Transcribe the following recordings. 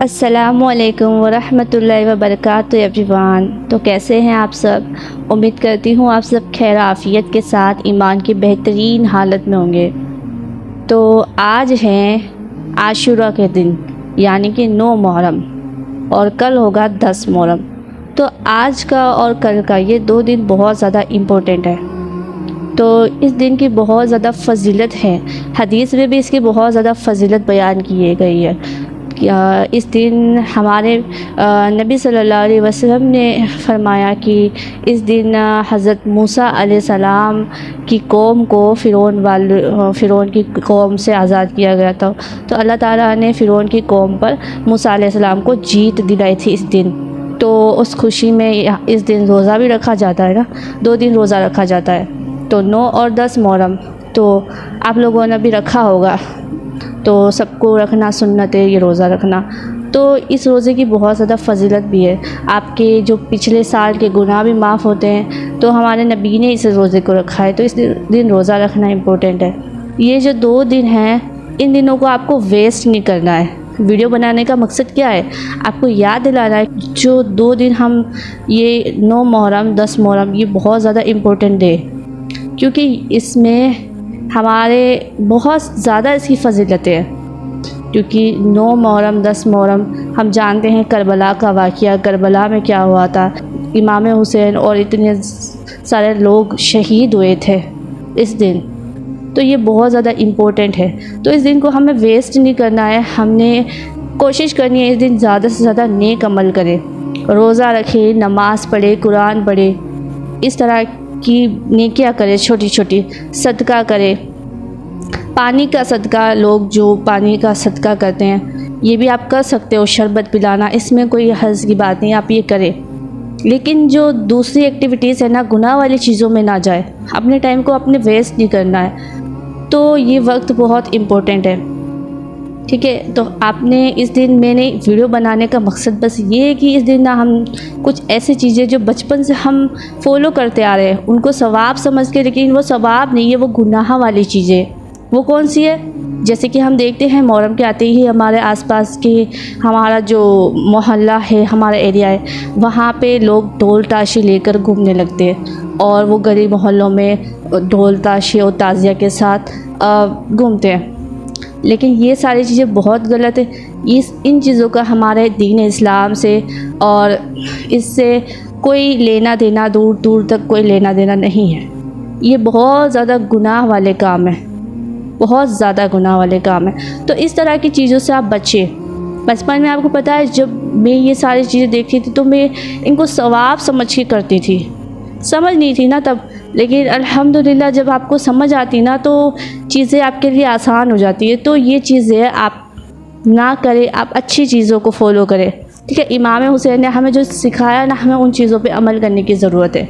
अस्सलामुअलैकुम वरहमतुल्लाहि वबरकातुहू एवरीवन। तो कैसे हैं आप सब? उम्मीद करती हूँ आप सब खैर आफ़ियत के साथ ईमान की बेहतरीन हालत में होंगे। तो आज हैं आशूरा के दिन, यानी कि 9 मुहर्रम, और कल होगा 10 मुहर्रम। तो आज का और कल का ये 2 दिन बहुत ज़्यादा इम्पोर्टेंट है। तो इस दिन की बहुत ज़्यादा फ़जीलत है, हदीस में भी इसकी बहुत ज़्यादा फ़जीलत बयान की गई है। इस दिन हमारे नबी सल्लल्लाहु अलैहि वसल्लम ने फरमाया कि इस दिन हज़रत मूसा अलैहिस्सलाम की कौम को फ़िरौन की कौम से आज़ाद किया गया था। तो अल्लाह ताला ने फ़िरौन की कौम पर मूसा अलैहिस्सलाम को जीत दिलाई थी इस दिन। तो उस खुशी में इस दिन रोज़ा भी रखा जाता है ना, 2 दिन रोज़ा रखा जाता है। तो 9 और 10 मुहर्रम तो आप लोगों ने भी रखा होगा। तो सबको रखना सुन्नत है ये रोज़ा रखना। तो इस रोज़े की बहुत ज़्यादा फ़जीलत भी है। आपके जो पिछले साल के गुनाह भी माफ़ होते हैं। तो हमारे नबी ने इस रोज़े को रखा है, तो इस दिन रोज़ा रखना इम्पोर्टेंट है। ये जो 2 दिन हैं, इन दिनों को आपको वेस्ट नहीं करना है। वीडियो बनाने का मकसद क्या है? आपको याद दिलाना है जो 2 दिन हम ये 9 मुहर्रम 10 मुहर्रम ये बहुत ज़्यादा इम्पोर्टेंट डे, क्योंकि इसमें हमारे बहुत ज़्यादा इसकी फ़जीलतें हैं। क्योंकि 9 मुहर्रम 10 मुहर्रम हम जानते हैं करबला का वाक़या, करबला में क्या हुआ था। इमाम हुसैन और इतने सारे लोग शहीद हुए थे इस दिन। तो ये बहुत ज़्यादा इम्पोर्टेंट है। तो इस दिन को हमें वेस्ट नहीं करना है। हमने कोशिश करनी है इस दिन ज़्यादा से ज़्यादा नेक अमल करें, रोज़ा रखें, नमाज़ पढ़े, कुरान पढ़े, इस तरह की नेकियां करें, छोटी छोटी सदका करें। पानी का सदका, लोग जो पानी का सदका करते हैं ये भी आप कर सकते हो। शरबत पिलाना, इसमें कोई हर्ज की बात नहीं, आप ये करें। लेकिन जो दूसरी एक्टिविटीज़ है ना, गुनाह वाली चीज़ों में ना जाए। अपने टाइम को अपने वेस्ट नहीं करना है। तो ये वक्त बहुत इम्पोर्टेंट है, ठीक है। तो आपने इस दिन, मैंने वीडियो बनाने का मकसद बस ये है कि इस दिन ना हम कुछ ऐसी चीज़ें जो बचपन से हम फॉलो करते आ रहे हैं उनको सवाब समझ के, लेकिन वो सवाब नहीं है, वो गुनाह वाली चीज़ें। वो कौन सी है? जैसे कि हम देखते हैं मुहर्रम के आते ही हमारे आसपास के, हमारा जो मोहल्ला है, हमारा एरिया है, वहाँ पे लोग ढोल ताशे लेकर घूमने लगते हैं और वो गली मोहल्लों में ढोल ताशे और ताज़िया के साथ घूमते हैं। लेकिन ये सारी चीज़ें बहुत गलत है। इन चीज़ों का हमारे दीन इस्लाम से और इससे कोई लेना देना, दूर दूर तक कोई लेना देना नहीं है। ये बहुत ज़्यादा गुनाह वाले काम है, बहुत ज़्यादा गुनाह वाले काम है। तो इस तरह की चीज़ों से आप बचें। बचपन में आपको पता है, जब मैं ये सारी चीज़ें देखती थी तो मैं इनको सवाब समझ के करती थी। समझ नहीं थी ना तब, लेकिन अल्हम्दुलिल्लाह जब आपको समझ आती ना तो चीज़ें आपके लिए आसान हो जाती है। तो ये चीज़ें आप ना करें, आप अच्छी चीज़ों को फॉलो करें, ठीक है। इमाम हुसैन ने हमें जो सिखाया ना, हमें उन चीज़ों पे अमल करने की ज़रूरत है।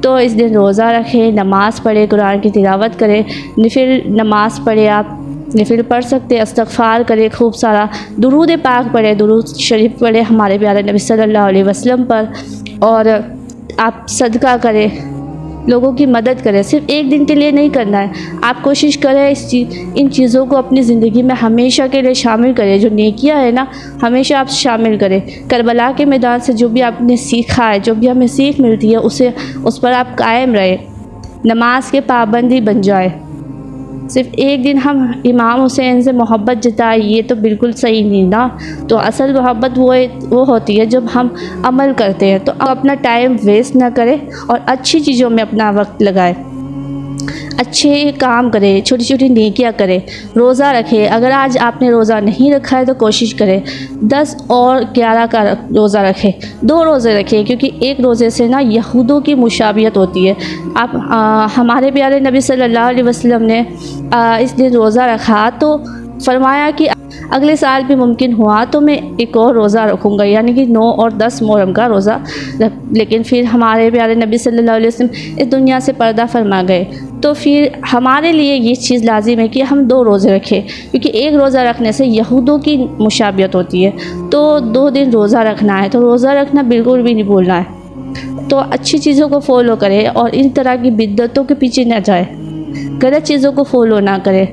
तो इस दिन रोज़ा रखें, नमाज़ पढ़ें, कुरान की तिलावत करें, नफिल नमाज़ पढ़ें, आप नफिल पढ़ सकते हैं, इस्तग़फ़ार करें, खूब सारा दुरूद पाक पढ़ें, दुरूद शरीफ पढ़ें हमारे प्यारे नबी सल्लल्लाहु अलैहि वसल्लम पर, और आप सदका करें, लोगों की मदद करें। सिर्फ एक दिन के लिए नहीं करना है, आप कोशिश करें इन चीज़ों को अपनी ज़िंदगी में हमेशा के लिए शामिल करें। जो नेकियां है ना, हमेशा आप शामिल करें। करबला के मैदान से जो भी आपने सीखा है, जो भी हमें सीख मिलती है, उस पर आप कायम रहे, नमाज के पाबंदी बन जाए। सिर्फ एक दिन हम इमाम हुसैन से मोहब्बत जताए, ये तो बिल्कुल सही नहीं ना। तो असल मोहब्बत वो होती है जब हम अमल करते हैं। तो अपना टाइम वेस्ट ना करें और अच्छी चीज़ों में अपना वक्त लगाएं, अच्छे काम करें, छोटी छोटी नेकियां करें, रोज़ा रखें। अगर आज आपने रोज़ा नहीं रखा है तो कोशिश करें 10 और 11 का रोज़ा रखें। 2 रोज़े रखें, क्योंकि एक रोज़े से ना यहूदों की मुशाबियत होती है। आप हमारे प्यारे नबी सल्लल्लाहु अलैहि वसल्लम ने इस दिन रोज़ा रखा तो फरमाया कि अगले साल भी मुमकिन हुआ तो मैं एक और रोज़ा रखूँगा, यानी कि 9 और 10 मुहर्रम का रोज़ा। लेकिन फिर हमारे प्यारे नबी सल्लल्लाहु अलैहि वसल्लम इस दुनिया से पर्दा फरमा गए। तो फिर हमारे लिए ये चीज़ लाजिम है कि हम 2 रोज़े रखें, क्योंकि एक रोज़ा रखने से यहूदों की मुशाबियत होती है। तो 2 दिन रोज़ा रखना है, तो रोज़ा रखना बिल्कुल भी नहीं भूलना है। तो अच्छी चीज़ों को फॉलो करें और इन तरह की बिद्दतों के पीछे ना जाए, गलत चीज़ों को फॉलो ना करें।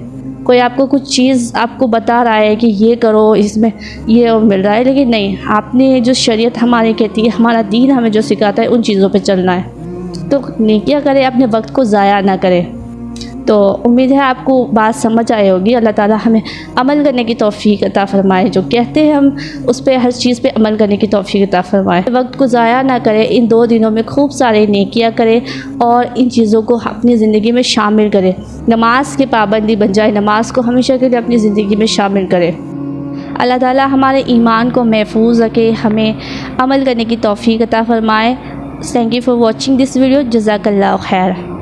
कोई आपको कुछ चीज़ आपको बता रहा है कि ये करो, इसमें ये मिल रहा है, लेकिन नहीं, आपने जो शरीयत हमारी कहती है, हमारा दीन हमें जो सिखाता है, उन चीज़ों पे चलना है। तो नेकियां करें, अपने वक्त को ज़ाया ना करें। तो उम्मीद है आपको बात समझ आई होगी। अल्लाह ताला हमें अमल करने की तौफीक अता फ़रमाए, जो कहते हैं हम उस पर, हर चीज़ पे अमल करने की तौफीक अता फ़रमाए। वक्त को ज़ाया ना करें, इन 2 दिनों में खूब सारे नेकियां करें और इन चीज़ों को अपनी ज़िंदगी में शामिल करें। नमाज की पाबंदी बन जाए, नमाज को हमेशा के लिए अपनी ज़िंदगी में शामिल करें। अल्लाह ताला हमारे ईमान को महफूज रखे, हमें अमल करने की तौफीक अता फ़रमाए। Thank you for watching this video. जज़ाकल्लाह खैर।